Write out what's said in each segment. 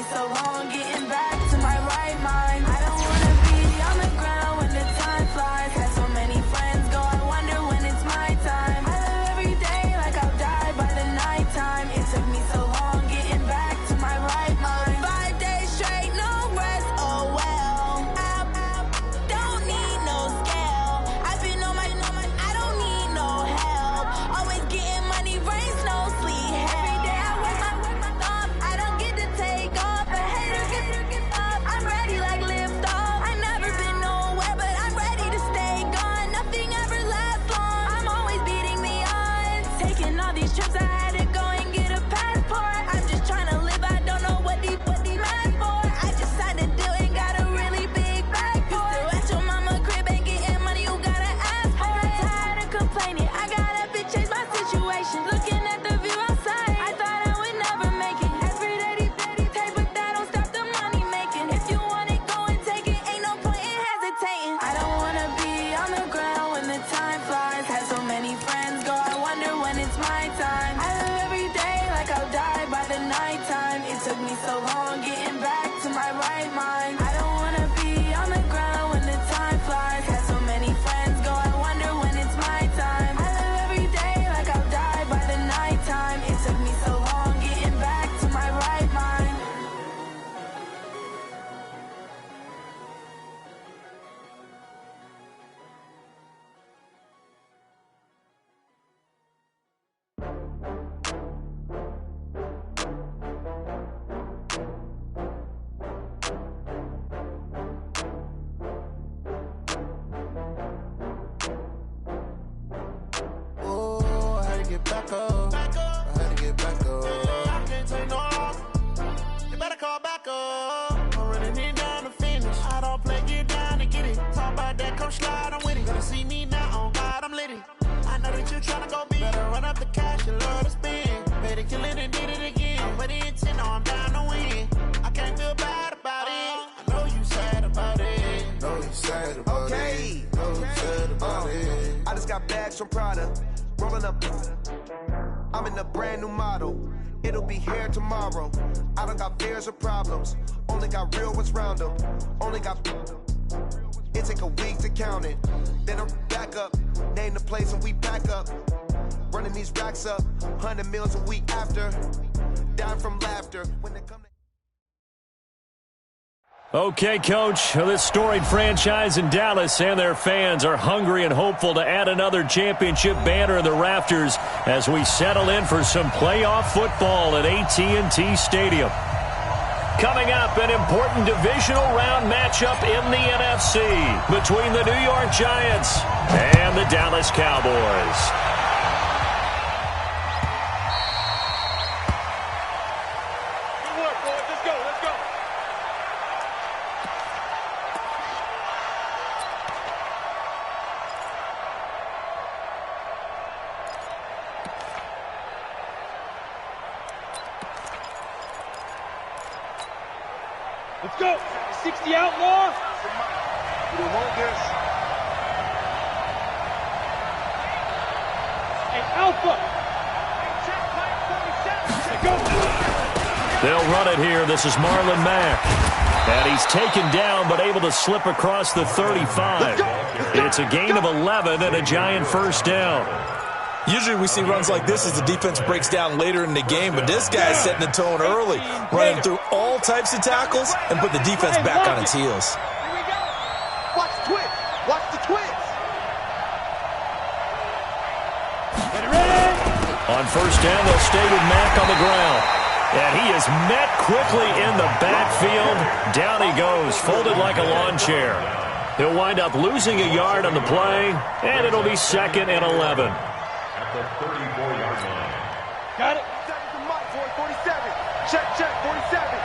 so long getting back to my right mind. I don't wanna be on the ground when the time flies. Had so many friends go, I wonder when it's my time. I live every day like I'll die by the nighttime. It took me so long getting back to my right mind. 5 days straight, no rest, oh well. Don't need no scale. I've been on my, I don't need no help. Always getting money, rains, no sleep. Every day I work my thumb. I don't get to take off. A hater get up. I'm ready like lift off. I never been nowhere, but I'm ready to stay gone. Nothing ever lasts long. I'm always beating the odds. Taking all these trips, I had to go and get a passport. I'm just trying to live. I don't know what these mad for. I just signed a deal and got a really big bag for it. Still at your mama crib and getting money, you gotta ask for it. I got tired of complaining. I gotta bitch change my situation. Looking at the view outside, I thought I would never make it. Every day take, but that don't stop the money making. If you want it, go and take it. Ain't no point in hesitating. I don't wanna be on the ground when the time flies. Had so many friends go, I wonder when it's my time. I live every day like I'll die by the nighttime. It took me so long getting back to my right mind. I don't wanna be on the ground when the time flies. Had so many friends go, I wonder when it's my time. I live every day like I'll die by the nighttime. It took me so long getting back to my right mind. Oh, I had to get back up. I had to get back up. I can't take no loss. You better call back up. I'm running it down to finish. I don't play, get down to get it. Talk about that, come slide, I'm with it. Better see me now, on God, I'm lit it. I know that you're tryna go big. Better run up the cash, you love to spend. Better kill it and did it again. But the intent, no, I'm down to win. I can't feel bad about it. I know you sad about it. Know you sad about it. Know you sad about it. I just got bags from Prada, rolling up. I'm in a brand new model. It'll be here tomorrow. I don't got fears or problems. Only got real ones round them. Only got. It take a week to count it. Then I'm back up. Name the place and we back up. Running these racks up. 100 meals a week after. Dying from laughter when they come. Okay, Coach, this storied franchise in Dallas and their fans are hungry and hopeful to add another championship banner in the rafters as we settle in for some playoff football at AT&T Stadium. Coming up, an important divisional round matchup in the NFC between the New York Giants and the Dallas Cowboys. Let's go. 60 outlaw. You want this? And Alpha. They'll run it here. This is Marlon Mack. And he's taken down but able to slip across the 35. It's a gain of 11 and a Giant first down. Usually we see runs like this as the defense breaks down later in the game, but this guy's setting the tone early, running through all types of tackles and put the defense back on its heels. Here we go. Watch the twist. Watch the twist. Get ready. On first down, they'll stay with Mack on the ground. And he is met quickly in the backfield. Down he goes, folded like a lawn chair. He'll wind up losing a yard on the play, and it'll be 2nd and 11. The 34-yard line. Got it. 47. Check, 47.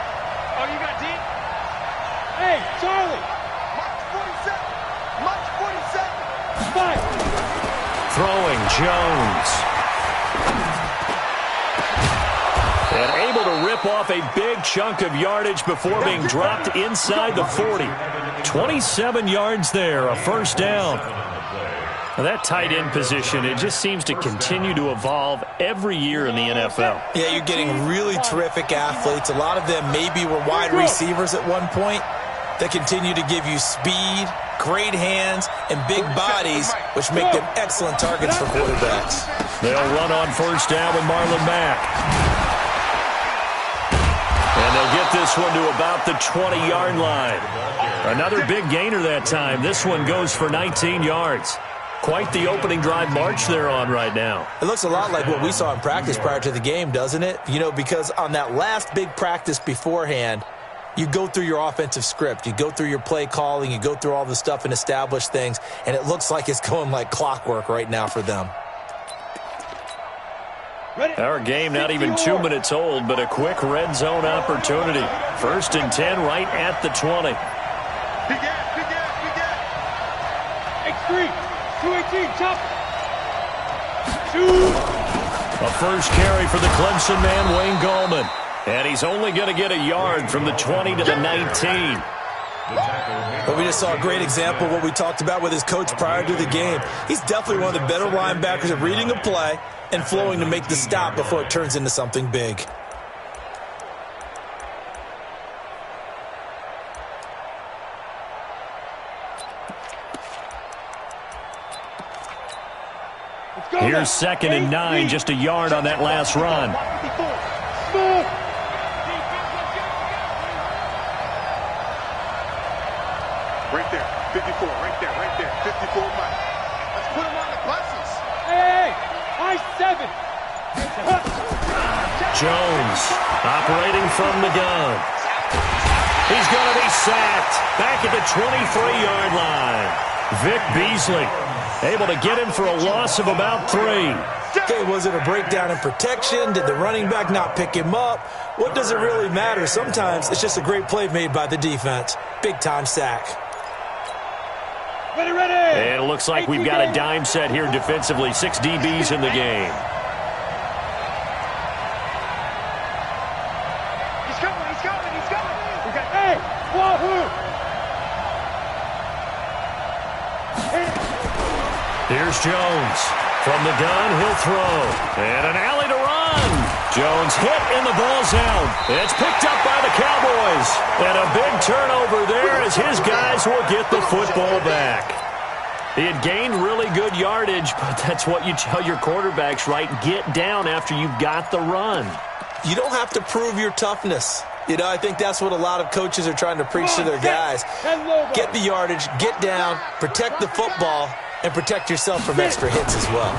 Oh, you got deep? Hey, Charlie. March 47. March 47. Five. Throwing Jones. And able to rip off a big chunk of yardage before being dropped inside the 40. 27 yards there, a first down. Now that tight end position, it just seems to continue to evolve every year in the NFL. Yeah, you're getting really terrific athletes. A lot of them maybe were wide receivers at one point that continue to give you speed, great hands, and big bodies, which make them excellent targets for quarterbacks. They'll run on first down with Marlon Mack. And they'll get this one to about the 20-yard line. Another big gainer that time. This one goes for 19 yards. Quite the opening drive march they're on right now. It looks a lot like what we saw in practice prior to the game, doesn't it? You know, because on that last big practice beforehand, you go through your offensive script. You go through your play calling. You go through all the stuff and establish things. And it looks like it's going like clockwork right now for them. Our game not even 2 minutes old, but a quick red zone opportunity. 1st and 10 right at the 20. X3, 218, chop. A first carry for the Clemson man, Wayne Gallman. And he's only going to get a yard from the 20 to the 19. But we just saw a great example of what we talked about with his coach prior to the game. He's definitely one of the better linebackers at reading a play and flowing to make the stop before it turns into something big. Here's 2nd and 9, just a yard on that last run. Right there, 54, right there, 54 Mike. Let's put him on the buses. Hey, I-7. Jones operating from the gun. He's going to be sacked back at the 23-yard line. Vic Beasley able to get him for a loss of about 3. Okay, was it a breakdown in protection? Did the running back not pick him up? What does it really matter? Sometimes it's just a great play made by the defense. Big-time sack. Ready, ready. And it looks like we've got a dime set here defensively. 6 DBs in the game. He's coming, he's coming, he's coming. We got, hey, wahoo. Here's Jones. From the gun, he'll throw. And an alley to run. Jones hit and the ball's out. It's picked up by the Cowboys. And a big turnover there as his guys will get the football back. He had gained really good yardage, but that's what you tell your quarterbacks, right? Get down after you've got the run. You don't have to prove your toughness. You know, I think that's what a lot of coaches are trying to preach to their guys. Get the yardage, get down, protect the football, and protect yourself from extra hits as well.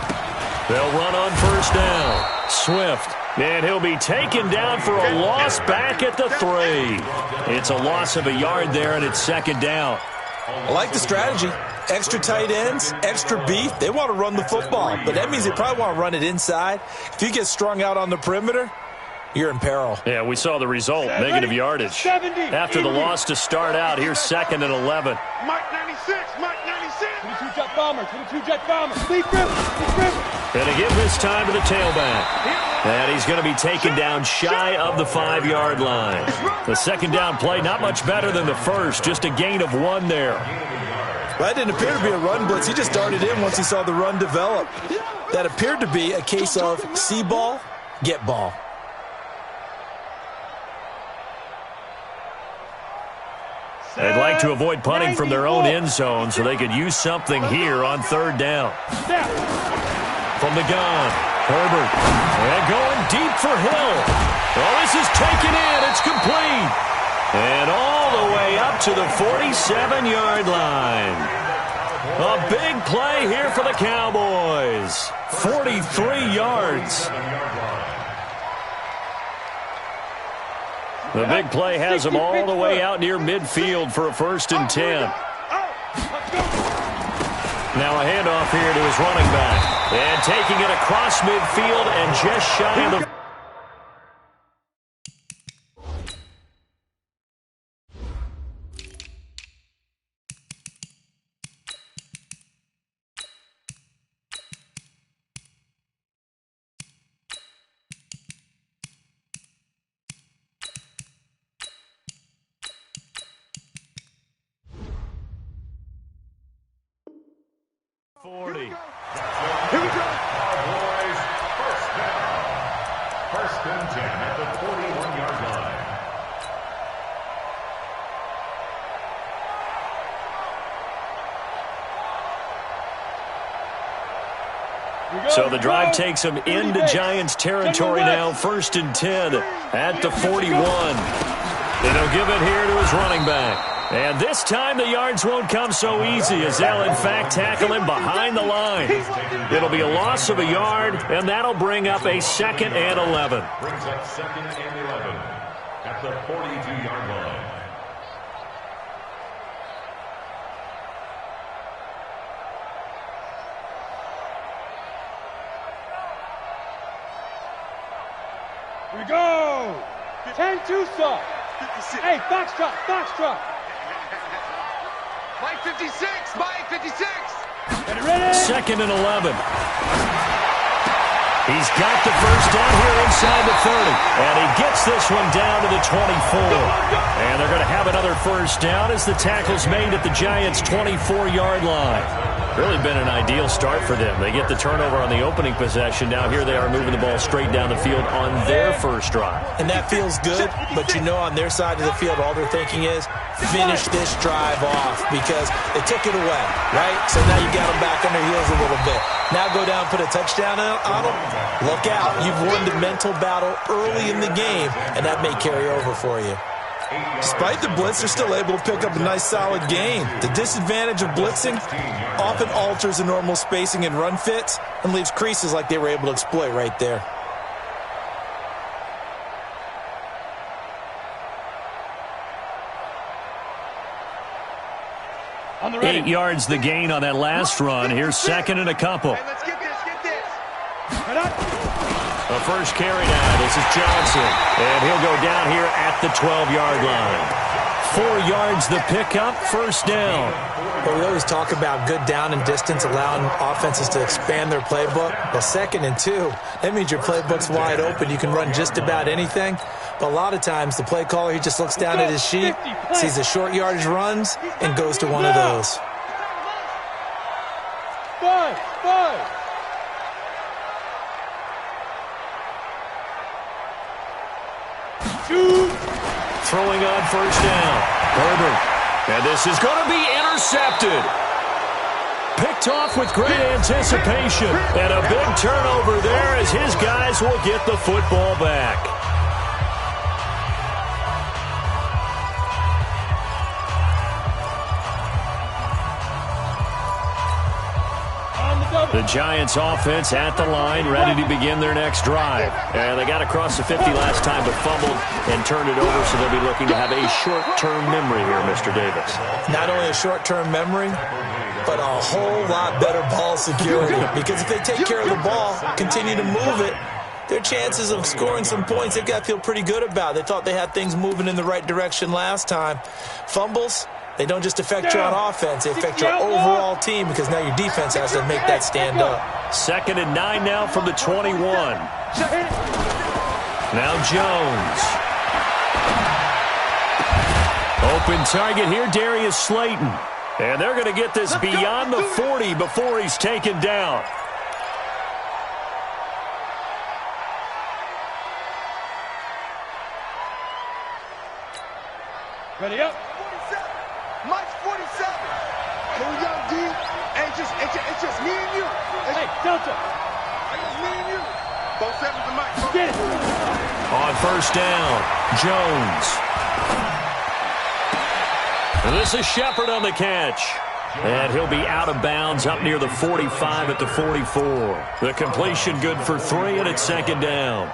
They'll run on first down. Swift. And he'll be taken down for a loss back at the 3. It's a loss of a yard there, and it's 2nd down. I like the strategy. Extra tight ends, extra beef. They want to run the football, but that means they probably want to run it inside. If you get strung out on the perimeter, you're in peril. Yeah, we saw the result, negative yardage. After the loss to start out, here's 2nd and 11. Mike 96, Mike 96. 22 jet bomber, 22 jet bomber. Leaf river. And again this time to the tailback. And he's going to be taken down shy of the 5-yard line. The 2nd down play, not much better than the first, just a gain of 1 there. Well, that didn't appear to be a run blitz. He just darted in once he saw the run develop. That appeared to be a case of see ball, get ball. They'd like to avoid punting from their own end zone so they could use something here on 3rd down. From the gun, Herbert. And going deep for Hill. Oh, this is taken in. It's complete. And all the way up to the 47-yard line. A big play here for the Cowboys. 43 yards. The big play has them all the way out near midfield for a 1st and 10. Now a handoff here to his running back. And taking it across midfield and just shy of the... So the drive takes them into Giants territory now, 1st and 10 at the 41. And he'll give it here to his running back. And this time the yards won't come so easy as they'll, in fact, tackle him behind the line. It'll be a loss of a yard, and that'll bring up a 2nd and 11. Brings up 2nd and 11 at the 42-yard line. Here we go! 10-2 stop. Hey, foxtrot. Mike 56, Mike 56. Ready? 2nd and 11. He's got the first down here inside the 30. And he gets this one down to the 24. And they're going to have another first down as the tackle's made at the Giants' 24-yard line. Really been an ideal start for them. They get the turnover on the opening possession. Now here they are moving the ball straight down the field on their first drive. And that feels good, but you know on their side of the field, all they're thinking is finish this drive off because they took it away, right? So now you got them back on their heels a little bit. Now go down and put a touchdown on them. Look out. You've won the mental battle early in the game, and that may carry over for you. Despite the blitz, they're still able to pick up a nice, solid gain. The disadvantage of blitzing often alters the normal spacing and run fits and leaves creases like they were able to exploit right there. On the ready. 8 yards the gain on that last run. Here's 2nd and a couple. Hey, let's get this. Right up. The first carry now. This is Johnson. And he'll go down here at the 12-yard line. 4 yards the pickup, first down. Well, we always talk about good down and distance, allowing offenses to expand their playbook. Well, 2nd and 2, that means your playbook's wide open. You can run just about anything. But a lot of times, the play caller, he just looks down at his sheet, sees the short yardage runs, and goes to one of those. 5. Shoot. Throwing on first down. Herbert. And this is going to be intercepted. Picked off with great anticipation. And a big turnover there as his guys will get the football back. The Giants offense at the line, ready to begin their next drive. And they got across the 50 last time, but fumbled and turned it over, so they'll be looking to have a short-term memory here, Mr. Davis. Not only a short-term memory, but a whole lot better ball security. Because if they take care of the ball, continue to move it, their chances of scoring some points, they've got to feel pretty good about. They thought they had things moving in the right direction last time. Fumbles, they don't just affect you on offense, they affect your overall team because now your defense has to make that stand up. 2nd and 9 now from the 21. Now Jones. Open target here, Darius Slayton. And they're going to get this beyond the 40 before he's taken down. Ready up. Mike's 47. Here we go, D. Hey, it's just me and you. Hey, Delta. It's me and you. Both sevens and Mike. Get it. On first down, Jones. And this is Shepard on the catch. And he'll be out of bounds up near the 45 at the 44. The completion good for 3, and it's 2nd down.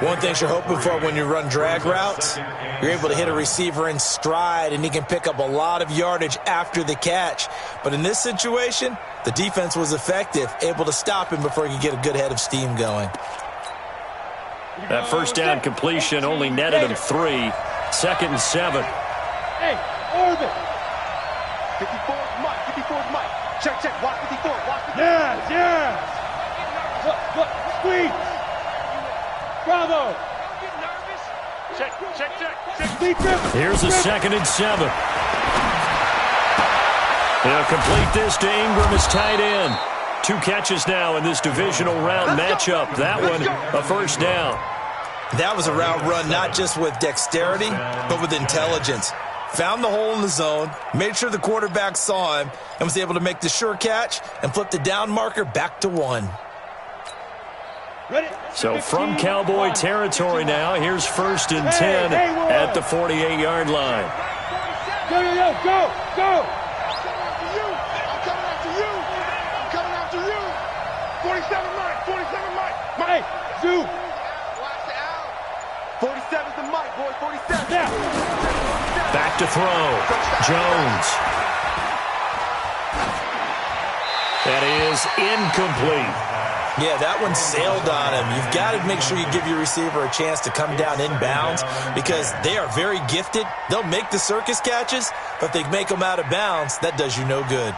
One thing you're hoping for when you run drag routes, you're able to hit a receiver in stride, and he can pick up a lot of yardage after the catch. But in this situation, the defense was effective, able to stop him before he could get a good head of steam going. That first down completion only netted him 3. 2nd and 7. Hey, orbit. 54 is Mike. 54 is Mike. Check. Watch 54. Watch 54. Yes. Look. Squeeze. Bravo. Check. Here's a 2nd and 7. They'll complete this to Ingram as tight end. 2 catches now in this divisional round matchup. That one, a first down. That was a route run not just with dexterity, but with intelligence. Found the hole in the zone, made sure the quarterback saw him, and was able to make the sure catch and flip the down marker back to 1. So from Cowboy territory now, here's 1st and 10 at the 48-yard line. Go, go, go, go, go! I'm coming after you! I'm coming after you! 47 Mike! 47 Mike! Hey, Zoo! Watch out! 47's the Mike, boy! 47! Yeah. Back to throw. Jones. That is incomplete. Yeah, that one sailed on him. You've got to make sure you give your receiver a chance to come down inbounds because they are very gifted. They'll make the circus catches, but if they make them out of bounds, that does you no good.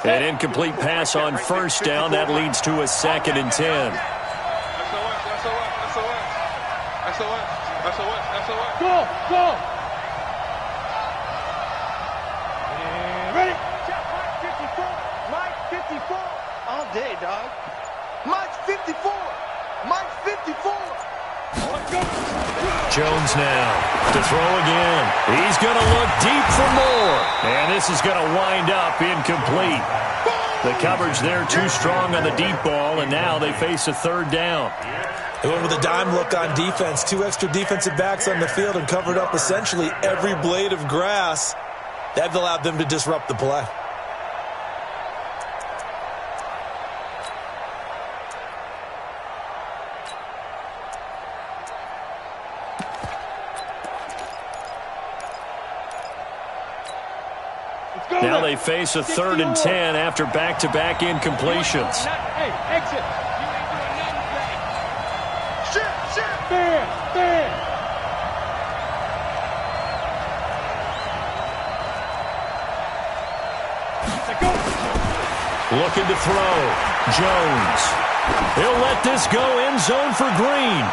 An incomplete pass on 1st down. That leads to a 2nd and 10. Go, go! And ready? Mike 54! Mike 54! All day, dog. Mike 54! Mike 54! Jones now to throw again. He's going to look deep for more. And this is going to wind up incomplete. The coverage there too strong on the deep ball, and now they face a 3rd down. They went with a dime look on defense. 2 extra defensive backs on the field and covered up essentially every blade of grass. That allowed them to disrupt the play. Now they face a 3rd and 10 after back-to-back incompletions. Hey, exit! Shit! Fair! Looking to throw. Jones. He'll let this go end zone for Green.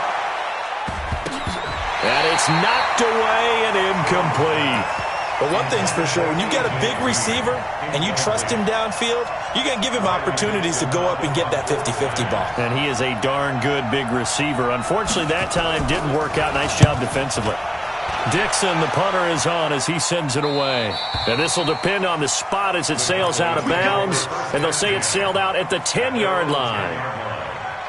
And it's knocked away and incomplete. But one thing's for sure, when you've got a big receiver and you trust him downfield, you're going to give him opportunities to go up and get that 50-50 ball. And he is a darn good big receiver. Unfortunately, that time didn't work out. Nice job defensively. Dixon, the punter, is on as he sends it away. And this will depend on the spot as it sails out of bounds. And they'll say it sailed out at the 10-yard line.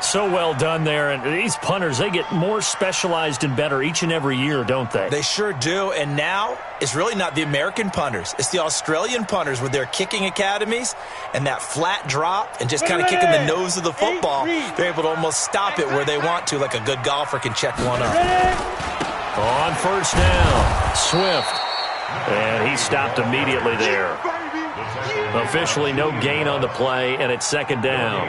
So well done there. And these punters, they get more specialized and better each and every year, don't they? They sure do. And now it's really not the American punters. It's the Australian punters with their kicking academies and that flat drop and just kind of kicking the nose of the football. They're able to almost stop it where they want to, like a good golfer can check one up. On 1st down, Swift. And he stopped immediately there. Officially no gain on the play, and it's 2nd down.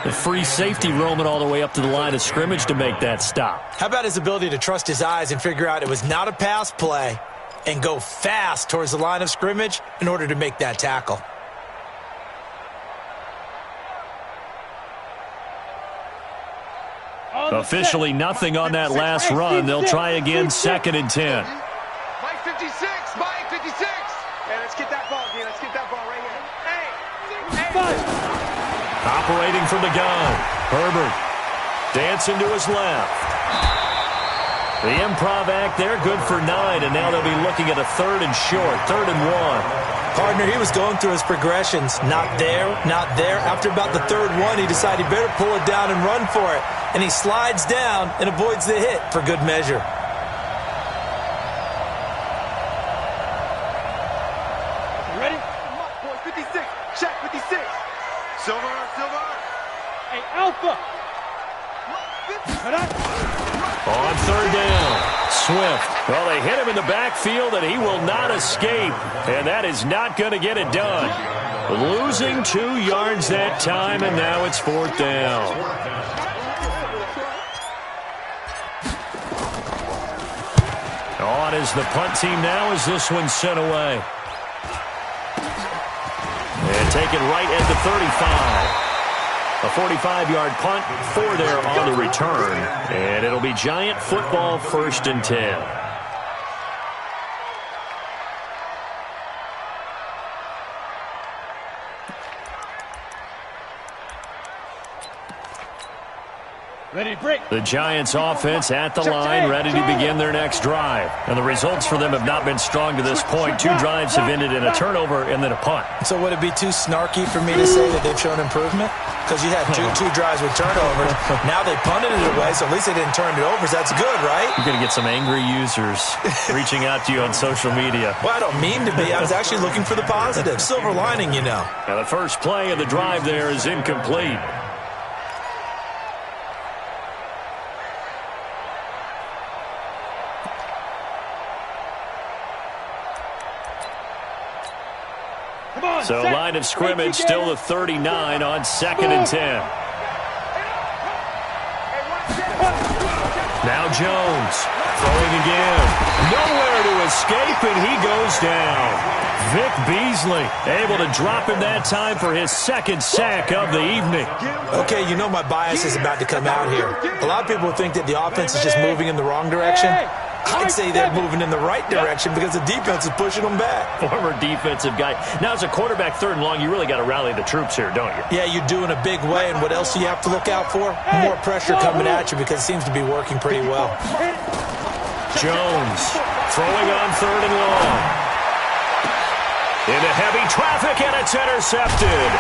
The free safety roaming all the way up to the line of scrimmage to make that stop. How about his ability to trust his eyes and figure out it was not a pass play and go fast towards the line of scrimmage in order to make that tackle? Officially nothing on that last run. They'll try again, 2nd and 10. Mike 56! Mike 56! Hey, let's get that ball, dude. Let's get that ball right here. Hey! Operating from the gun. Herbert dancing to his left. The improv act there, good for 9, and now they'll be looking at a 3rd and short, 3rd and 1. Partner, he was going through his progressions. Not there, not there. After about the 3rd one, he decided he better pull it down and run for it. And he slides down and avoids the hit for good measure. Ready? Boy, 56. Check 56. Silver. Hey, Alpha! On 3rd down, Swift. Well, they hit him in the backfield, and he will not escape. And that is not going to get it done. Losing 2 yards that time, and now it's 4th down. On is the punt team now as this one's sent away. And taken right at the 35. A 45-yard punt, 4 there on the return. And it'll be Giant football, 1st and 10. Ready, break. The Giants offense at the line, ready to begin their next drive. And the results for them have not been strong to this point. 2 drives have ended in a turnover and then a punt. So would it be too snarky for me to say that they've shown improvement? Because you had two drives with turnovers. Now they punted it away, so at least they didn't turn it over. So that's good, right? You're going to get some angry users reaching out to you on social media. Well, I don't mean to be. I was actually looking for the positive. Silver lining, you know. Now the first play of the drive there is incomplete. So line of scrimmage still the 39 on 2nd and 10. Now Jones throwing again. Nowhere to escape, and he goes down. Vic Beasley able to drop him that time for his 2nd sack of the evening. Okay, you know my bias is about to come out here. A lot of people think that the offense is just moving in the wrong direction. I'd say they're moving in the right direction because the defense is pushing them back. Former defensive guy. Now, as a quarterback 3rd and long, you really got to rally the troops here, don't you? Yeah, you do in a big way. And what else do you have to look out for? More pressure coming at you because it seems to be working pretty well. Jones throwing on 3rd and long. Into heavy traffic, and it's intercepted.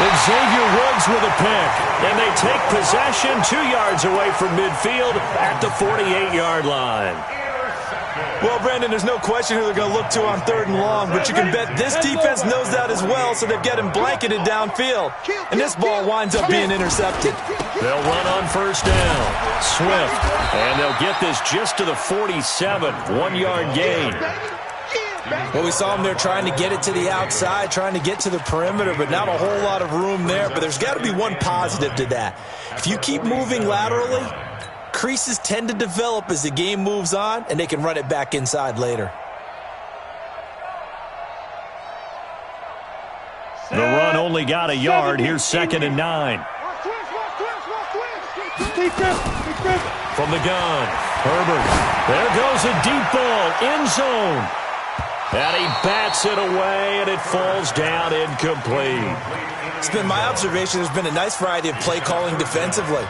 Xavier Woods with a pick, and they take possession 2 yards away from midfield at the 48-yard line. Well, Brandon, there's no question who they're going to look to on 3rd and long, but you can bet this defense knows that as well, so they've got him blanketed downfield. And this ball winds up being intercepted. They'll run on 1st down. Swift, and they'll get this just to the 47, 1-yard gain. Well, we saw them there trying to get it to the outside, trying to get to the perimeter, but not a whole lot of room there. But there's got to be one positive to that. If you keep moving laterally, creases tend to develop as the game moves on, and they can run it back inside later. The run only got a yard. Here's 2nd and 9. From the gun, Herbert. There goes a deep ball, end zone. And he bats it away, and it falls down incomplete. It's been my observation there's been a nice variety of play calling defensively.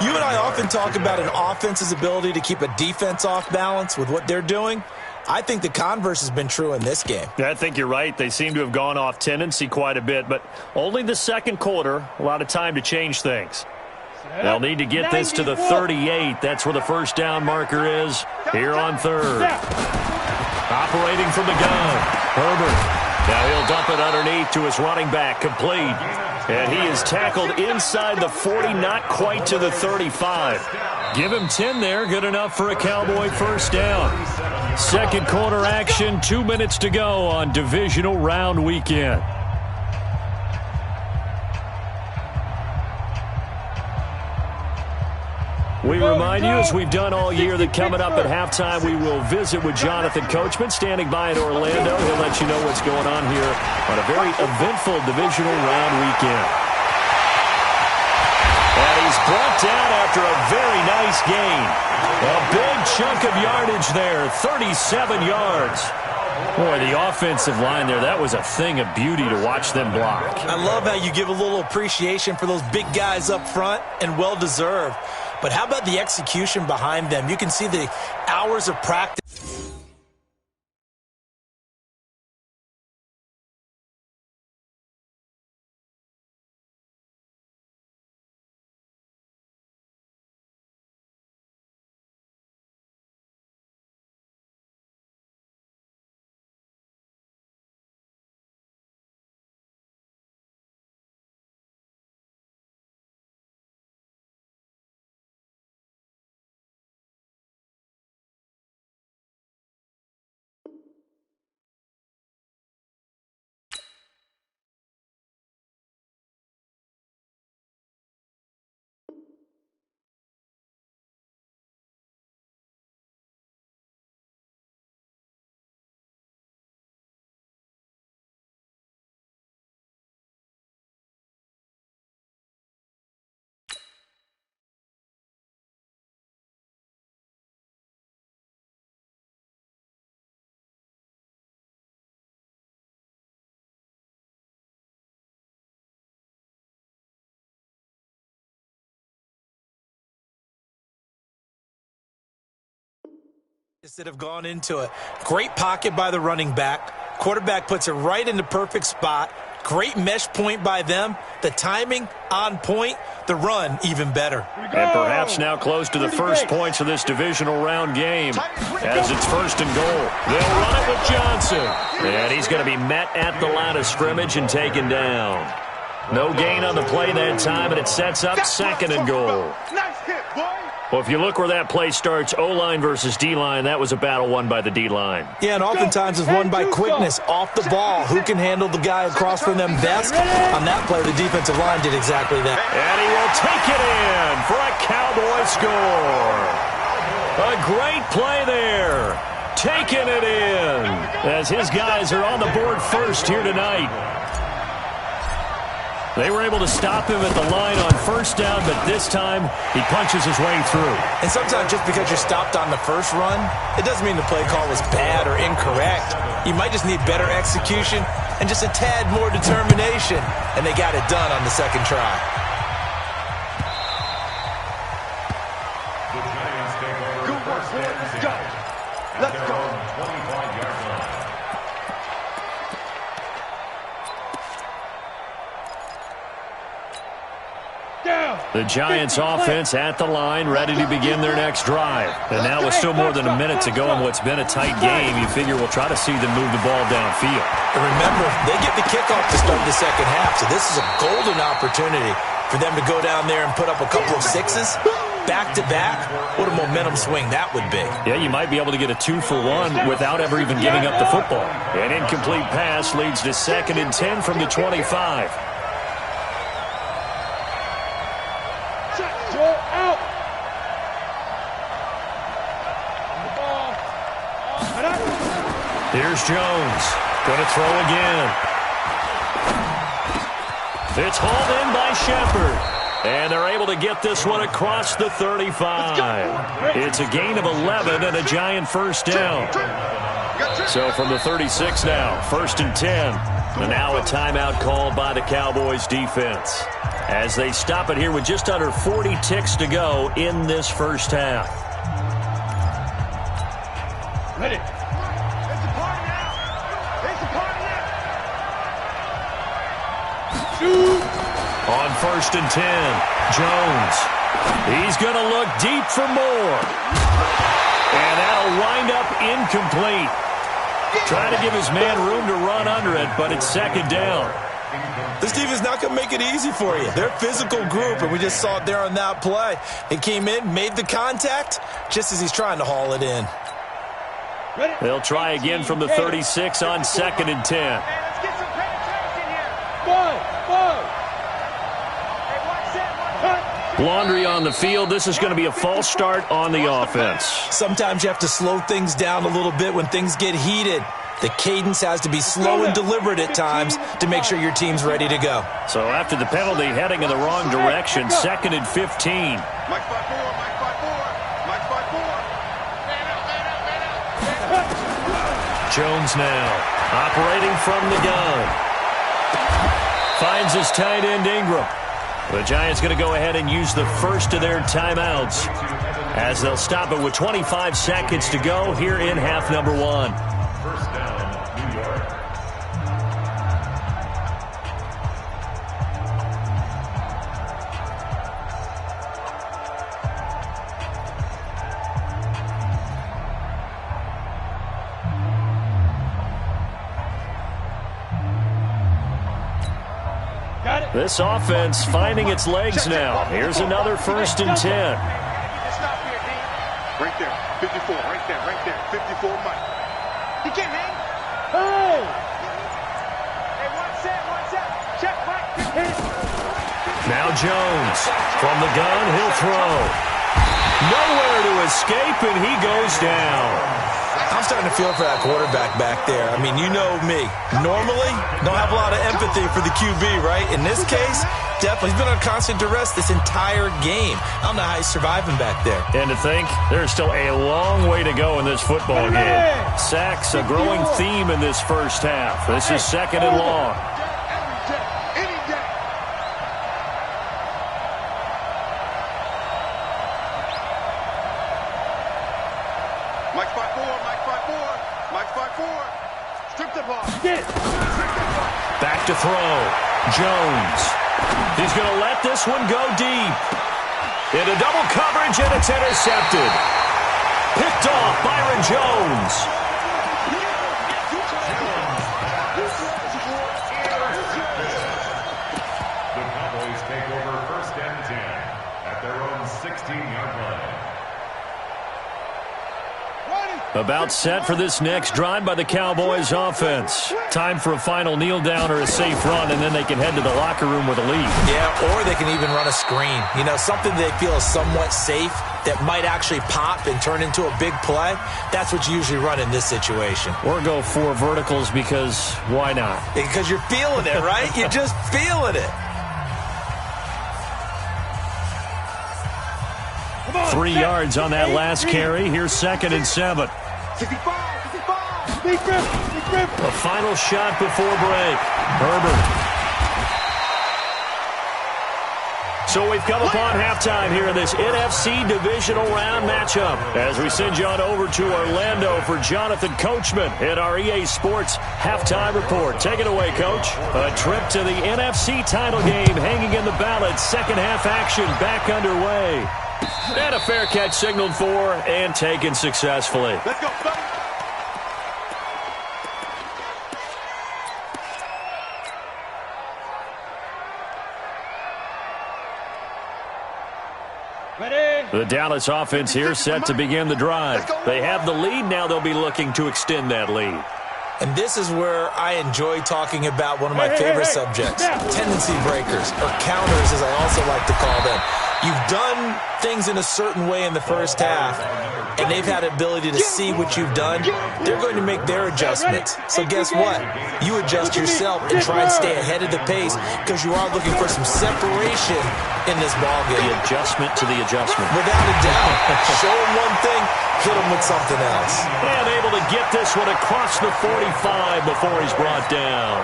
You and I often talk about an offense's ability to keep a defense off balance with what they're doing. I think the converse has been true in this game. Yeah, I think you're right. They seem to have gone off tendency quite a bit, but only the 2nd quarter, a lot of time to change things. They'll need to get this to the 38. That's where the 1st down marker is here on 3rd. Operating from the gun, Herbert. Now he'll dump it underneath to his running back, complete. And he is tackled inside the 40, not quite to the 35. Give him 10 there, good enough for a Cowboy 1st down. 2nd quarter action, 2 minutes to go on divisional round weekend. We remind you, as we've done all year, that coming up at halftime, we will visit with Jonathan Coachman, standing by in Orlando. He'll let you know what's going on here on a very eventful divisional round weekend. And he's brought down after a very nice gain. A big chunk of yardage there, 37 yards. Boy, the offensive line there, that was a thing of beauty to watch them block. I love how you give a little appreciation for those big guys up front, and well-deserved. But how about the execution behind them? You can see the hours of practice. That have gone into it. Great pocket by the running back. Quarterback puts it right in the perfect spot. Great mesh point by them. The timing on point. The run even better. And perhaps now close to the first points of this divisional round game as it's 1st and goal. They'll run it with Johnson. And he's going to be met at the line of scrimmage and taken down. No gain on the play that time, and it sets up 2nd and goal. Nice hit, boy. Well, if you look where that play starts, O-line versus D-line, that was a battle won by the D-line. Yeah, and oftentimes it's won by quickness off the ball. Who can handle the guy across from them best? On that play, the defensive line did exactly that. And he will take it in for a Cowboy score. A great play there. Taking it in as his guys are on the board first here tonight. They were able to stop him at the line on 1st down, but this time he punches his way through. And sometimes just because you're stopped on the first run, it doesn't mean the play call was bad or incorrect. You might just need better execution and just a tad more determination, and they got it done on the 2nd try. Good work, boy. Let's go. Let's go. The Giants offense at the line, ready to begin their next drive. And now with still more than a minute to go in what's been a tight game, you figure we'll try to see them move the ball downfield. And remember, they get the kickoff to start the 2nd half, so this is a golden opportunity for them to go down there and put up a couple of 6s. Back-to-back, what a momentum swing that would be. Yeah, you might be able to get a 2-for-1 without ever even giving up the football. An incomplete pass leads to 2nd and 10 from the 25. Out. Here's Jones. Going to throw again. It's hauled in by Shepard. And they're able to get this one across the 35. It's a gain of 11 and a Giant 1st down. So from the 36 now, 1st and 10. And now a timeout called by the Cowboys defense, as they stop it here with just under 40 ticks to go in this 1st half. Ready. It's a party now. It's a party now. Shoot. On 1st and 10, Jones. He's going to look deep for more. And that'll wind up incomplete. Trying to give his man room to run under it, but it's 2nd down. This defense not going to make it easy for you. They're a physical group, and we just saw it there on that play. It came in, made the contact, just as he's trying to haul it in. They'll try again from the 36 on 2nd and 10. Hey, let's get some penetration here. One. Hey, watch that. Laundry on the field. This is going to be a false start on the offense. Sometimes you have to slow things down a little bit when things get heated. The cadence has to be slow and deliberate at times to make sure your team's ready to go. So after the penalty, heading in the wrong direction, 2nd and 15. Mike 5-4, Mike 5-4, Mike 5-4. Jones now operating from the gun. Finds his tight end Ingram. The Giants going to go ahead and use the first of their timeouts as they'll stop it with 25 seconds to go here in half number 1. 1st down, New York. This offense finding its legs now. Here's another 1st and 10. Stop here, D. Right there, 54, right there, 54 Mike. He can't hang. Hey. Hey, watch that. Check, Mike. Now Jones from the gun, he'll throw. Nowhere to escape, and he goes down. I'm starting to feel for that quarterback back there. I mean, you know me. Normally, don't have a lot of empathy for the QB, right? In this case, definitely. He's been on constant duress this entire game. I don't know how he's surviving back there. And to think, there's still a long way to go in this football game. Sacks, a growing theme in this 1st half. This is 2nd and long. Any day. Mike 5-4. to throw. Jones. He's going to let this one go deep. Into double coverage, and it's intercepted. Picked off Byron Jones. The Cowboys take over 1st and 10 at their own 16-yard line. About set for this next drive by the Cowboys offense. Time for a final kneel down or a safe run, and then they can head to the locker room with a lead. Yeah, or they can even run a screen. You know, something they feel is somewhat safe that might actually pop and turn into a big play. That's what you usually run in this situation. Or go 4 verticals because why not? Because you're feeling it, right? You're just feeling it. 3 yards on that last carry. Here's 2nd and 7. 65. Big grip. A final shot before break. Herbert. So we've come upon halftime here in this NFC divisional round matchup. As we send you on over to Orlando for Jonathan Coachman in our EA Sports halftime report. Take it away, Coach. A trip to the NFC title game hanging in the balance. Second half action back underway. And a fair catch signaled for and taken successfully. Let's go, buddy. The Dallas offense here set to begin the drive. They have the lead. Now they'll be looking to extend that lead. And this is where I enjoy talking about one of my favorite subjects, tendency breakers, or counters as I also like to call them. You've done things in a certain way in the first half, and they've had the ability to see what you've done. They're going to make their adjustments. So guess what? You adjust yourself and try and stay ahead of the pace because you are looking for some separation in this ballgame. The adjustment to the adjustment. Without a doubt. Show them one thing, hit them with something else. And able to get this one across the 45 before he's brought down.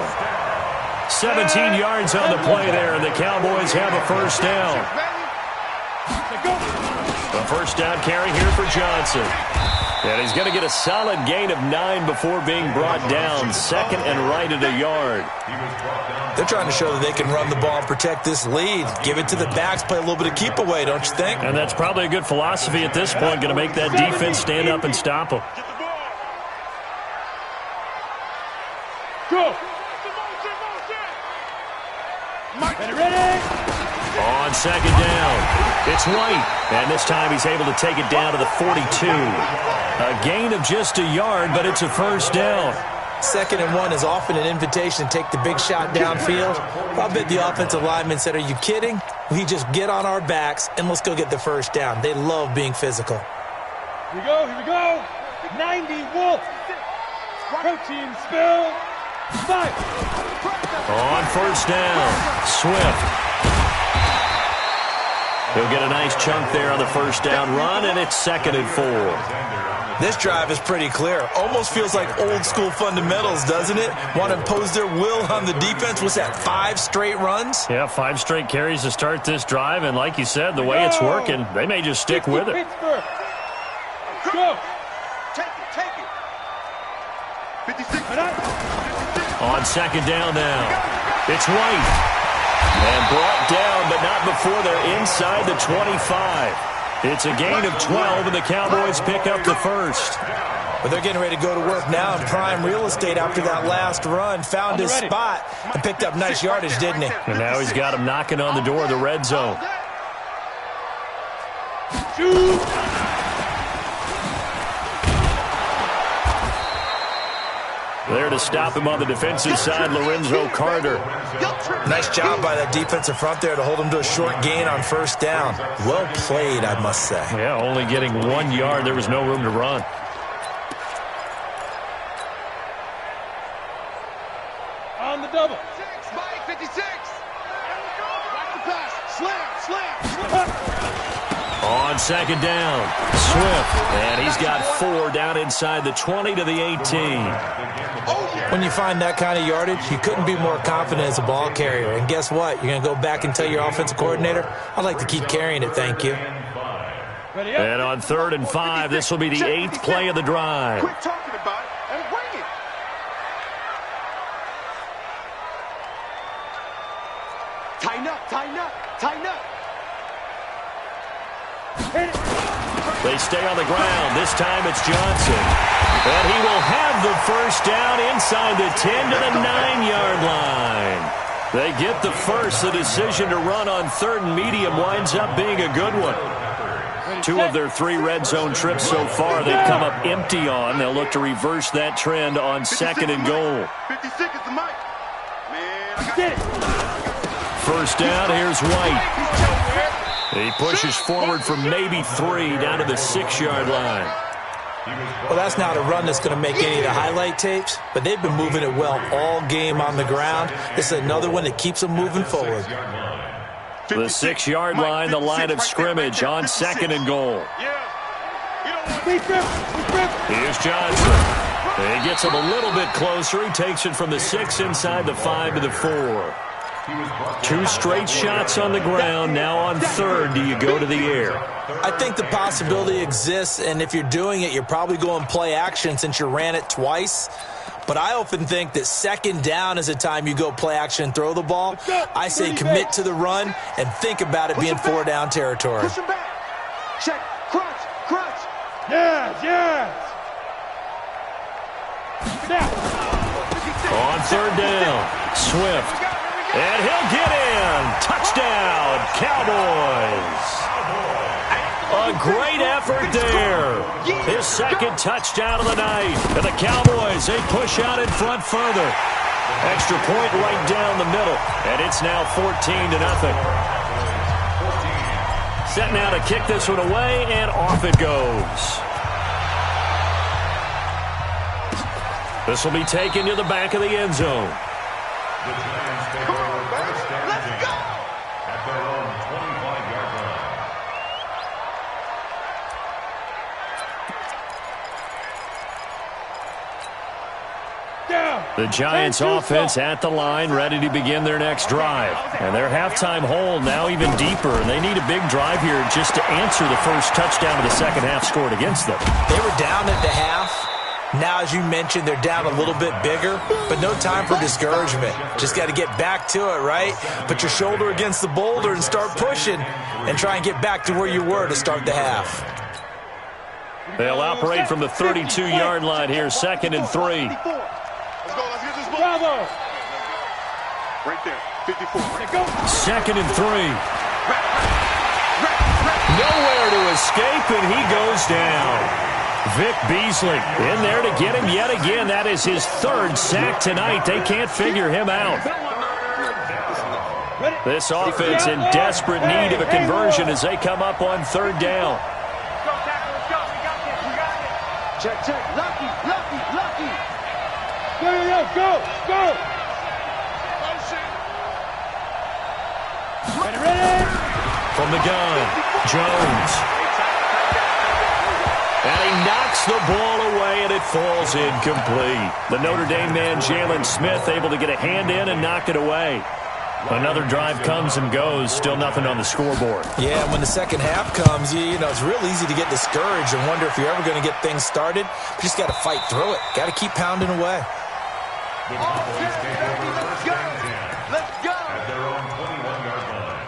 17 yards on the play there, and the Cowboys have a first down. A first down carry here for Johnson. And he's going to get a solid gain of 9 before being brought down. 2nd and right at a yard. They're trying to show that they can run the ball and protect this lead. Give it to the backs, play a little bit of keep away, don't you think? And that's probably a good philosophy at this point. Going to make that defense stand up and stop them. Go. Ready? On 2nd down, it's White. And this time he's able to take it down to the 42. A gain of just a yard, but it's a first down. 2nd and 1 is often an invitation to take the big shot downfield. I bet the offensive lineman said, are you kidding? We just get on our backs and let's go get the first down. They love being physical. Here we go. 90 Wolf. Protein spill. 5. On first down, Swift. He'll get a nice chunk there on the first down run, and it's 2nd and 4. This drive is pretty clear. Almost feels like old school fundamentals, doesn't it? Want to impose their will on the defense. What's that, 5 straight runs? Yeah, 5 straight carries to start this drive, and like you said, the way it's working, they may just stick with it. Go. Take it. 56. On 2nd down now, it's White. And brought down, but not before they're inside the 25. It's a gain of 12, and the Cowboys pick up the first. But they're getting ready to go to work now in prime real estate after that last run. Found his spot and picked up nice yardage, didn't he? And now he's got him knocking on the door of the red zone. There to stop him on the defensive side, Lorenzo Carter. Nice job by that defensive front there to hold him to a short gain on first down. Well played, I must say. Yeah, only getting 1 yard. There was no room to run. On the double. 56. Watch the pass. Slam. On 2nd down, Swift. And he's got 4 down inside the 20 to the 18. When you find that kind of yardage, you couldn't be more confident as a ball carrier. And guess what? You're going to go back and tell your offensive coordinator, I'd like to keep carrying it, thank you. And on 3rd and 5, this will be the 8th play of the drive. Quit talking about it and bring it. Tighten up, tighten up, tighten up. They stay on the ground. This time it's Johnson. And he will have the first down inside the 10 to the 9-yard line. They get the first. The decision to run on 3rd and medium winds up being a good one. 2 of their 3 red zone trips so far they've come up empty on. They'll look to reverse that trend on 2nd and goal. 56 is the mic. Man, I got it. First down, here's White. He pushes forward from maybe 3 down to the 6-yard line. Well, that's not a run that's going to make any of the highlight tapes, but they've been moving it well all game on the ground. This is another one that keeps them moving forward. The 6-yard line, the line of scrimmage on 2nd and goal. Here's Johnson. He gets him a little bit closer. He takes it from the 6 inside the 5 to the 4. 2 straight shots on the ground. Now on 3rd, do you go to the air? I think the possibility exists, and if you're doing it, you're probably going play action since you ran it twice. But I often think that 2nd down is the time you go play action and throw the ball. I say commit to the run and think about it being 4-down territory. Push him back. Check. Crunch. Crunch. Yes, yes. Now. On 3rd down, Swift. And he'll get in. Touchdown, Cowboys. A great effort there. His 2nd touchdown of the night. And the Cowboys, they push out in front further. Extra point right down the middle. And it's now 14-0. Set now to kick this one away, and off it goes. This will be taken to the back of the end zone. The Giants take over first down and 10 at their own 25-yard line. The Giants offense at the line, ready to begin their next drive. And their halftime hole now even deeper. And they need a big drive here just to answer the first touchdown of the second half scored against them. They were down at the half. Now, as you mentioned, they're down a little bit bigger, but no time for discouragement. Just got to get back to it, right? Put your shoulder against the boulder and start pushing and try and get back to where you were to start the half. They'll operate from the 32-yard line here, 2nd and 3. Let's go. Let's get this ball. Bravo. Right there. 54. 2nd and 3. Nowhere to escape, and he goes down. Vic Beasley in there to get him yet again. That is his 3rd sack tonight. They can't figure him out. This offense in desperate need of a conversion as they come up on 3rd down. Check, check. Lucky, lucky, lucky. Go, go, go, go. Ready? From the gun, Jones. And he knocks the ball away, and it falls incomplete. The Notre Dame man, Jalen Smith, able to get a hand in and knock it away. Another drive comes and goes, still nothing on the scoreboard. Yeah, when the second half comes, you know, it's real easy to get discouraged and wonder if you're ever going to get things started. You just got to fight through it. Got to keep pounding away. The Cowboys take over first down and 10 at their own 21-yard line.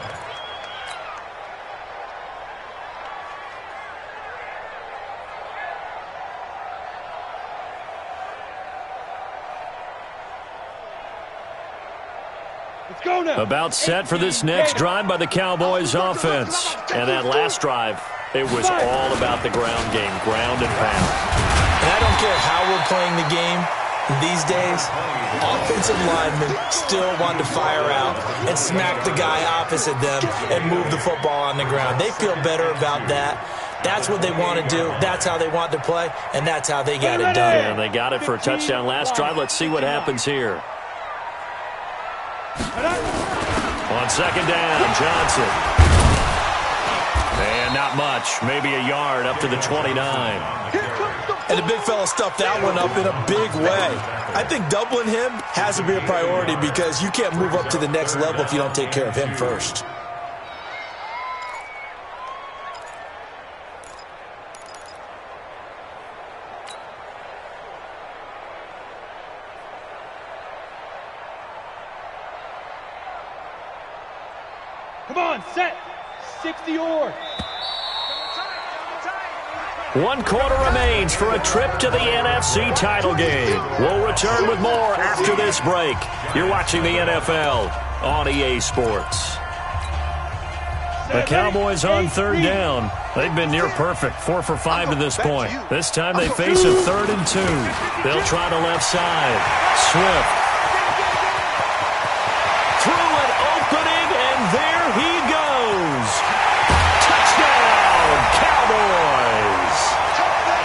Let's go now. About set for this next drive by the Cowboys offense. And that last drive, it was all about the ground game, ground and pound. And I don't care how we're playing the game these days, offensive linemen still want to fire out and smack the guy opposite them and move the football on the ground. They feel better about that. That's what they want to do. That's how they want to play, and that's how they got it done. And they got it for a touchdown last drive. Let's see what happens here. On 2nd down, Johnson. And not much, maybe a yard up to the 29. And the big fella stuffed that one up in a big way. I think doubling him has to be a priority because you can't move up to the next level if you don't take care of him first. Come on, set. 60 or. 1 quarter remains for a trip to the NFC title game. We'll return with more after this break. You're watching the NFL on EA Sports. The Cowboys on 3rd down. They've been near perfect, 4 for 5 to this point. This time they face a 3rd and 2. They'll try the left side. Swift. Through an opening, and there he goes. Touchdown, Cowboys.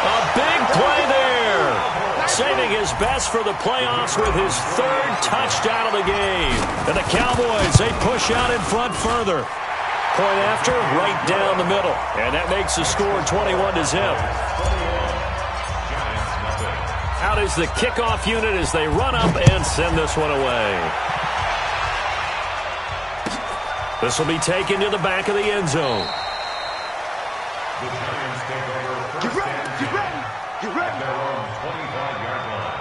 A big play there. Saving his best for the playoffs with his 3rd touchdown of the game. And the Cowboys, they push out in front further. Point after, right down the middle. And that makes the score 21-0. Out is the kickoff unit as they run up and send this one away. This will be taken to the back of the end zone. Get ready, get ready, get ready. Their own 25-yard line.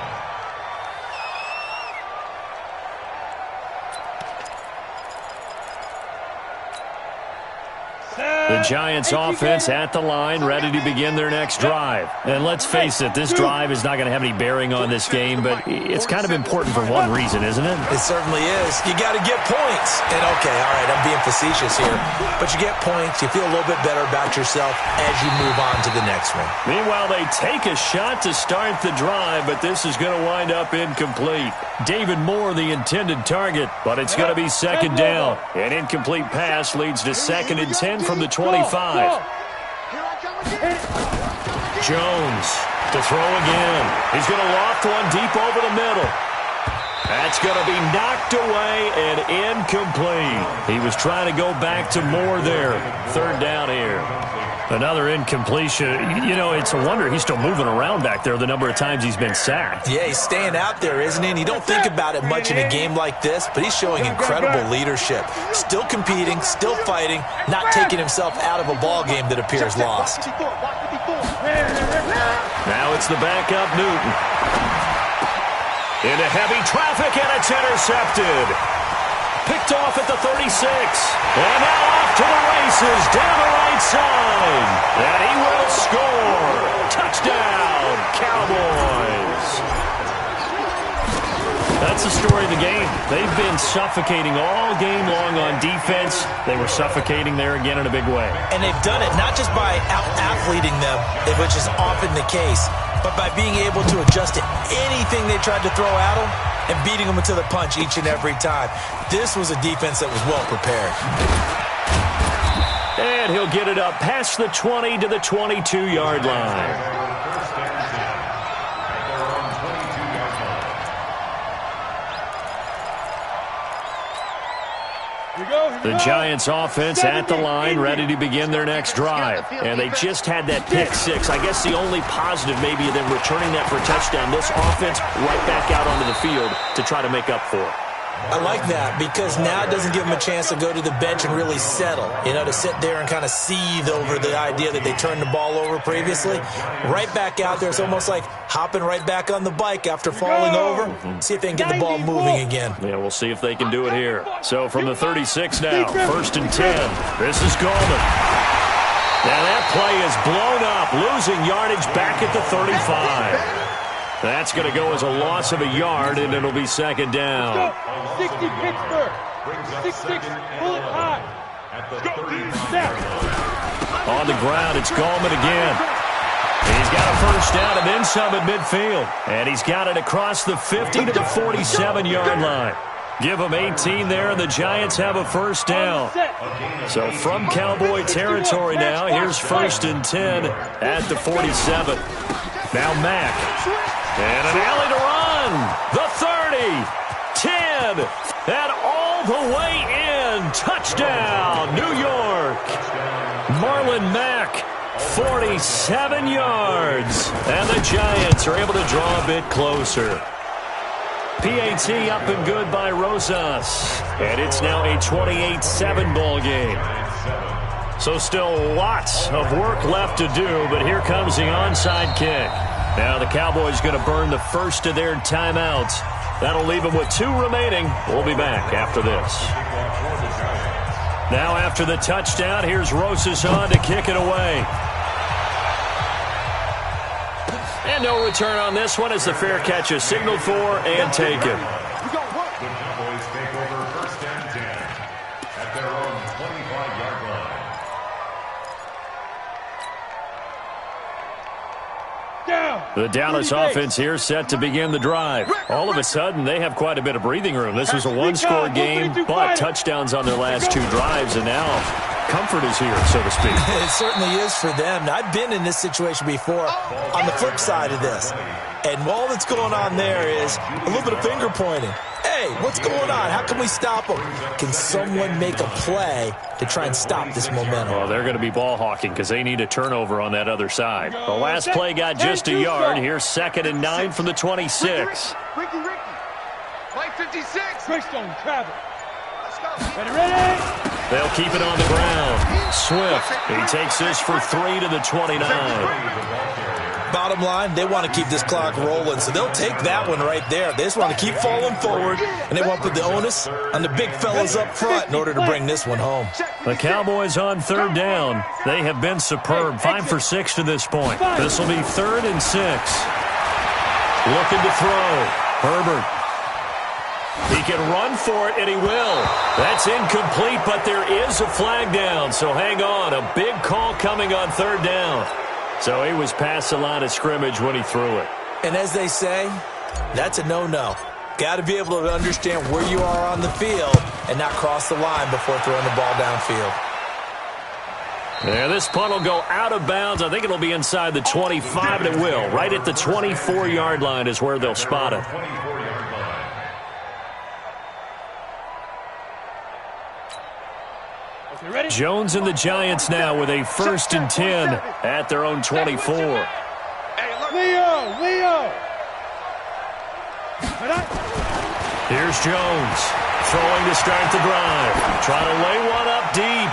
The Giants offense at the line, ready to begin their next drive. And let's face it, this drive is not going to have any bearing on this game, but it's kind of important for one reason, isn't it? It certainly is. You got to get points. And okay, all right, I'm being facetious here, but you get points, you feel a little bit better about yourself as you move on to the next one. Meanwhile, they take a shot to start the drive, but this is going to wind up incomplete. David Moore, the intended target, but it's going to be 2nd down. An incomplete pass leads to 2nd and 10 from the 25. Jones to throw again. He's going to loft one deep over the middle. That's going to be knocked away and incomplete. He was trying to go back to Moore there. 3rd down here. Another incompletion. You know, it's a wonder he's still moving around back there the number of times he's been sacked. Yeah, he's staying out there, isn't he? And you don't think about it much in a game like this, but he's showing incredible leadership. Still competing, still fighting, not taking himself out of a ball game that appears lost. Now it's the backup Newton. Into heavy traffic, and it's intercepted. Picked off at the 36. And now off to the races down the right side. And he will score. Touchdown, Cowboys. That's the story of the game. They've been suffocating all game long on defense. They were suffocating there again in a big way. And they've done it not just by out-athleting them, which is often the case, but by being able to adjust to anything they tried to throw at them and beating them to the punch each and every time. This was a defense that was well prepared. And he'll get it up past the 20 to the 22-yard line. The Giants offense at the line, ready to begin their next drive. And they just had that pick 6. I guess the only positive maybe of them returning that for a touchdown. This offense right back out onto the field to try to make up for it. I like that because now it doesn't give them a chance to go to the bench and really settle, you know, to sit there and kind of seethe over the idea that they turned the ball over previously. Right back out there, it's almost like hopping right back on the bike after falling over. See if they can get the ball moving again. Yeah, we'll see if they can do it here. So from the 36 now, 1st and 10. This is Goldman. Now that play is blown up, losing yardage back at the 35. That's going to go as a loss of a yard, and it'll be 2nd down. 60 Pittsburgh. 6-6, pull it high. On the ground, it's Gallman again. He's got a 1st down and then some at midfield. And he's got it across the 50 to the 47-yard line. Give them 18 there, and the Giants have a 1st down. So from Cowboy territory now, here's 1st and 10 at the 47. Now Mack. And an alley to run. The 30, 10, and all the way in. Touchdown, New York. Marlon Mack, 47 yards. And the Giants are able to draw a bit closer. PAT up and good by Rosas. And it's now a 28-7 ball game. So still lots of work left to do, but here comes the onside kick. Now the Cowboys going to burn the first of their timeouts. That'll leave them with 2 remaining. We'll be back after this. Now after the touchdown, here's Rosas on to kick it away. And no return on this one as the fair catch is signaled for and taken. The Cowboys take over 1st and 10 at their own 25-yard line. The Dallas offense here set to begin the drive. All of a sudden, they have quite a bit of breathing room. This was a one-score game, but touchdowns on their last 2 drives, and now comfort is here, so to speak. It certainly is for them. I've been in this situation before on the flip side of this. And all that's going on there is a little bit of finger pointing. Hey, what's going on? How can we stop them? Can someone make a play to try and stop this momentum? Well, they're going to be ball hawking because they need a turnover on that other side. The last play got just a yard. Here's 2nd and 9 from the 26. Ricky. Play 56. Greystone, travel. Ready. They'll keep it on the ground. Swift, he takes this for 3 to the 29. Bottom line, they want to keep this clock rolling, so they'll take that one right there. They just want to keep falling forward, and they want to put the onus on the big fellas up front in order to bring this one home. The Cowboys on 3rd down. They have been superb. 5 for 6 to this point. This will be 3rd and 6. Looking to throw. Herbert. He can run for it, and he will. That's incomplete, but there is a flag down, so hang on. A big call coming on 3rd down. So he was past the line of scrimmage when he threw it. And as they say, that's a no-no. Got to be able to understand where you are on the field and not cross the line before throwing the ball downfield. Yeah, this punt will go out of bounds. I think it'll be inside the 25, and it will. Right at the 24-yard line is where they'll spot it. Jones and the Giants now with a 1st and 10 at their own 24. Leo! Here's Jones throwing to start the drive. Trying to lay one up deep.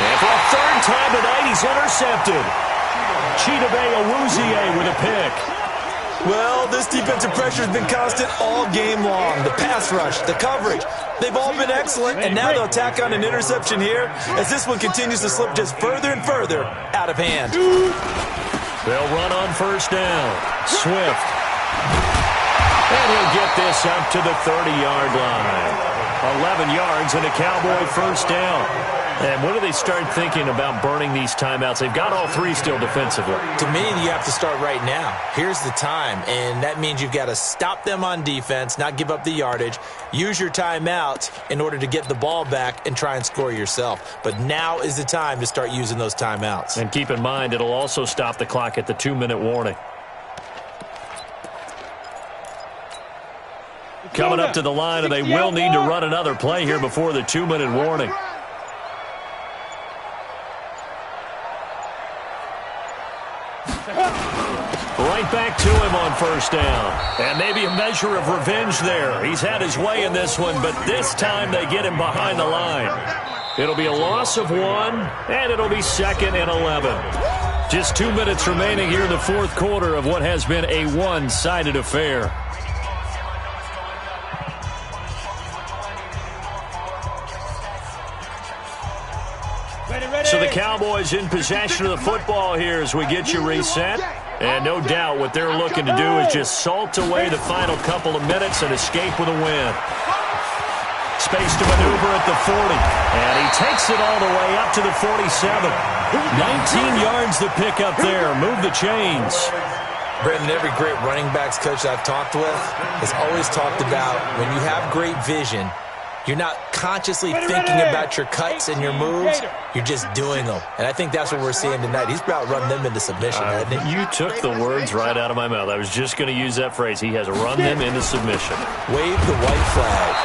And for a 3rd time tonight, he's intercepted. Chidobe Awuzie with a pick. Well, this defensive pressure has been constant all game long. The pass rush, the coverage, they've all been excellent, and now they'll tack on an interception here as this one continues to slip just further and further out of hand. They'll run on 1st down. Swift. And he'll get this up to the 30-yard line. 11 yards and a Cowboy 1st down. And when do they start thinking about burning these timeouts? They've got all 3 still defensively. To me, you have to start right now. Here's the time, and that means you've got to stop them on defense, not give up the yardage, use your timeouts in order to get the ball back and try and score yourself. But now is the time to start using those timeouts. And keep in mind, it'll also stop the clock at the 2-minute warning. Coming up to the line, and they will need to run another play here before the 2-minute warning. Right back to him on 1st down. And maybe a measure of revenge there. He's had his way in this one, but this time they get him behind the line. It'll be a loss of 1, and it'll be 2nd and 11. Just 2 minutes remaining here in the 4th quarter of what has been a one-sided affair. So the Cowboys in possession of the football here as we get you reset. And no doubt what they're looking to do is just salt away the final couple of minutes and escape with a win. Space to maneuver at the 40. And he takes it all the way up to the 47. 19 yards to pick up there. Move the chains. Brendan, every great running backs coach I've talked with has always talked about when you have great vision, you're not consciously thinking about your cuts and your moves. You're just doing them. And I think that's what we're seeing tonight. He's about run them into submission, hasn't he? You took the words right out of my mouth. I was just going to use that phrase. He has run them into submission. Wave the white flag.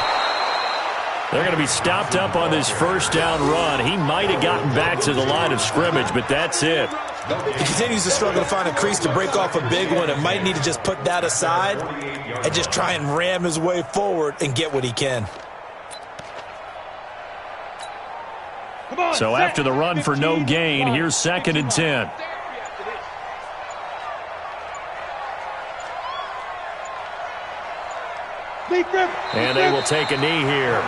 They're going to be stopped up on this 1st down run. He might have gotten back to the line of scrimmage, but that's it. He continues to struggle to find a crease to break off a big one and might need to just put that aside and just try and ram his way forward and get what he can. So after the run for no gain, here's 2nd and 10. And they will take a knee here.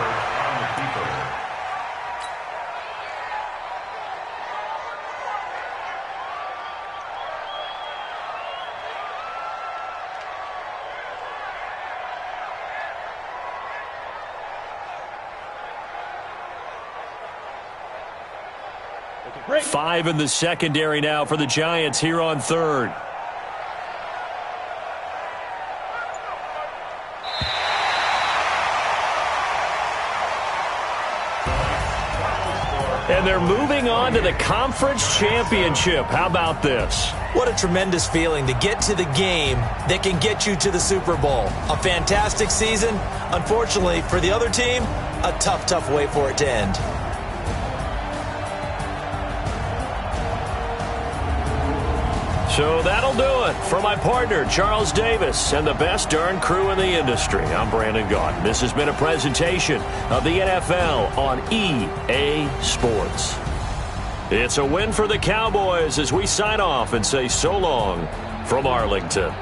5 in the secondary now for the Giants here on third. And they're moving on to the conference championship. How about this? What a tremendous feeling to get to the game that can get you to the Super Bowl. A fantastic season. Unfortunately, for the other team, a tough, tough way for it to end. So that'll do it for my partner, Charles Davis, and the best darn crew in the industry. I'm Brandon Gaudin. This has been a presentation of the NFL on EA Sports. It's a win for the Cowboys as we sign off and say so long from Arlington.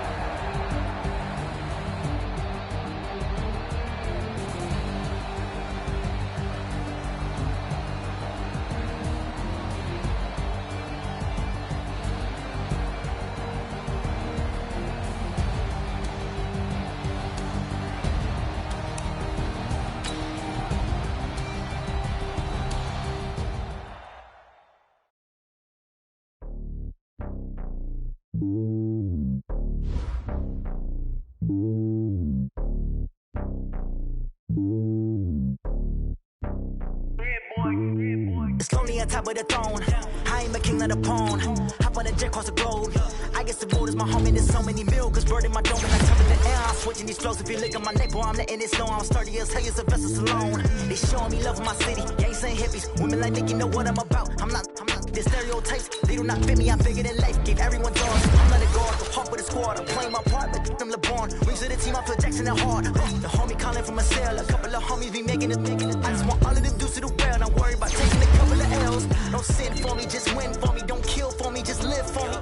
It's lonely on top of the throne. I ain't a king of the pawn. Hop on a jet across the globe. I guess the road is my home and there's so many milk. Bird in my dome and I come in the air. I'm switching these flows. If you look at my neck, boy, I'm letting it snow. I'm sturdy as hell, it's a vessel alone. They showing me love in my city. Gangsta and hippies. Women like Nicky know what I'm about. I'm not the stereotypes. They do not fit me. I'm bigger than life. Gave everyone dogs. I'm not a guard. Hawk with a squad. I'm playing my part, but them LeBron. Rings to the team. I feel Jackson and hard. The homie calling from a cell. A couple of homies be making it. I just want all of them dudes to the well. Not worry about taking a couple of L's. Don't sin for me, just win for me. Don't kill for me, just live for me.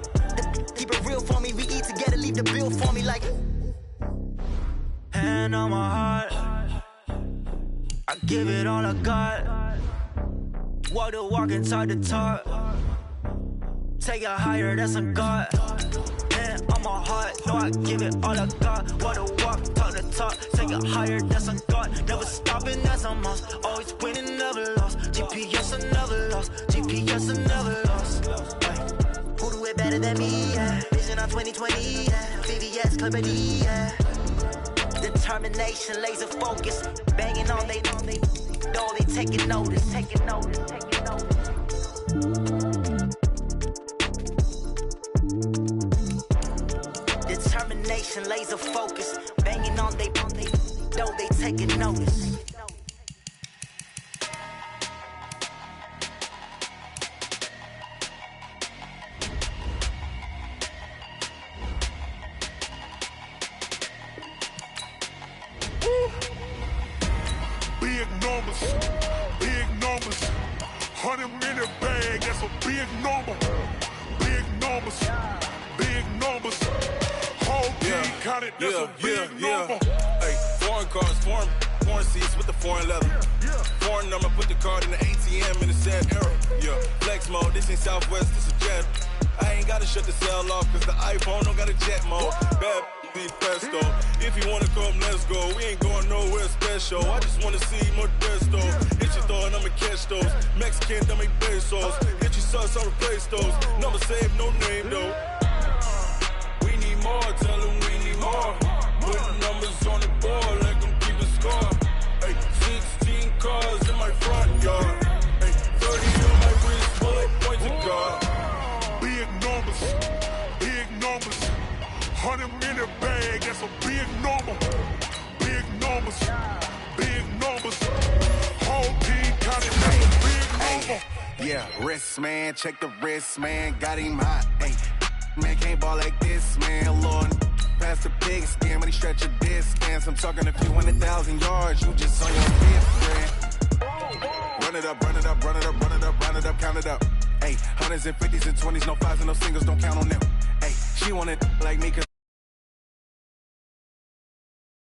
Keep it real for me. We eat together, leave the bill for me like. Hand on my heart, I give it all I got. Walk the walk inside the talk. Take it higher, that's a God. Hand on my heart, no, I give it all I got. Walk the walk, talk the talk. Take it higher, that's a God. Never stopping, that's a must. Always winning, never lost. GPS, I never lost. GPS, I never lost. Who do it better than me? Yeah. Vision on 2020. Yeah. VVS, Clipper D. Yeah. Determination, laser focus. Banging on they know they taking notice. Taking notice. Taking notice. Determination, laser focus. Banging on they know they taking notice. Big numbers, 100-minute bag, that's a big number. Big numbers, whole team counted, that's a big number. Hey, foreign cars, foreign seats with the foreign leather. Foreign number, put the card in the ATM in the sad era. Yeah, flex mode, this ain't Southwest, this a jet. I ain't gotta shut the cell off, cause the iPhone don't got a jet mode. Bad be presto. If you wanna come, let's go. We ain't going nowhere special. I just wanna see more Modesto. Hit your thought, I'ma catch those. Mexican, that make pesos. Hit your sauce, I'll replace those. Number saved, no name though. We need more, tell them we need more. Put numbers on the board, let them keep a score. Hey, 16 cars in my front yard. Hey, 30 on my wrist, bullet points a car. Big numbers, 100-minute bag, that's a big number. Big numbers, whole team counted, that's a big number. Yeah, wrist man, check the wrist man, got him hot. Ay, man can't ball like this, man. Lord, past the pig skin, but he stretch a distance. I'm talking a few 100,000 yards, you just on your fifth friend. Run it up, count it up. Ay, hundreds and 50s and 20s, no fives and no singles, don't count on them. Ay, she want it like me, cause